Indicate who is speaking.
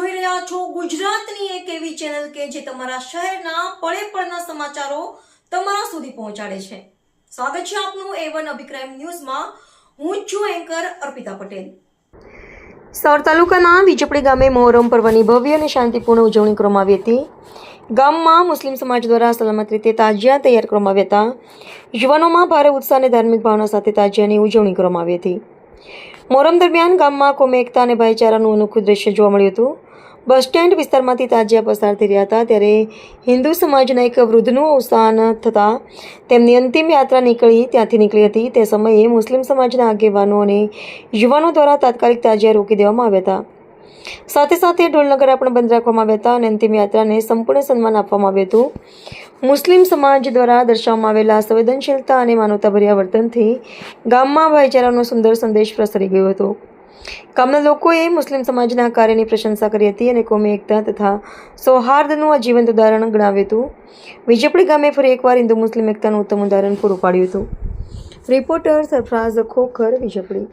Speaker 1: જોઈ રહ્યા છો ગુજરાતની એક એવી ચેનલ કે જે તમારા શહેરના પળે પળના સમાચારો તમારા સુધી પહોંચાડે છે। સ્વાગત છે આપનું A1 અભિક્રાઇમ ન્યૂઝમાં। હું છું એન્કર અર્પિતા પટેલ। સર તાલુકાના વિજપડી ગામે મોહરમ પર્વની ભવ્ય અને શાંતિપૂર્ણ ઉજવણી કરવામાં આવી હતી। ગામમાં મુસ્લિમ સમાજ દ્વારા સલામત રીતે તાજિયા તૈયાર કરવામાં આવ્યા હતા। યુવાનોમાં ભારે ઉત્સાહ અને ધાર્મિક ભાવના સાથે તાજિયાની ઉજવણી કરવામાં આવી હતી। મોહરમ દરમિયાન ગામમાં કોમી એકતા અને ભાઈચારાનું અનોખું દ્રશ્ય જોવા મળ્યું હતું। બસ સ્ટેન્ડ વિસ્તારમાંથી તાજિયા પસાર થઈ રહ્યા હતા ત્યારે હિન્દુ સમાજના એક વૃદ્ધનું અવસાન થતાં તેમની અંતિમ યાત્રા ત્યાંથી નીકળી હતી। તે સમયે મુસ્લિમ સમાજના આગેવાનો અને યુવાનો દ્વારા તાત્કાલિક તાજિયા રોકી દેવામાં આવ્યા હતા। સાથે સાથે ઢોલનગરા પણ બંધ રાખવામાં આવ્યા હતા અને અંતિમ યાત્રાને સંપૂર્ણ સન્માન આપવામાં આવ્યું હતું। મુસ્લિમ સમાજ દ્વારા દર્શાવવામાં આવેલા સંવેદનશીલતા અને માનવતાભર્યા વર્તનથી ગામમાં ભાઈચારાનો સુંદર સંદેશ પ્રસરી ગયો હતો। ગામના લોકોએ મુસ્લિમ સમાજના કાર્યની પ્રશંસા કરી હતી અને કોમી એકતા તથા સૌહાર્દનું આ જીવંત ઉદાહરણ ગણાવ્યું હતું। વિજપડી ગામે ફરી એકવાર હિન્દુ મુસ્લિમ એકતાનું ઉત્તમ ઉદાહરણ પૂરું પાડ્યું હતું। રિપોર્ટર સરફરાઝ ખોખર, વિજપડી।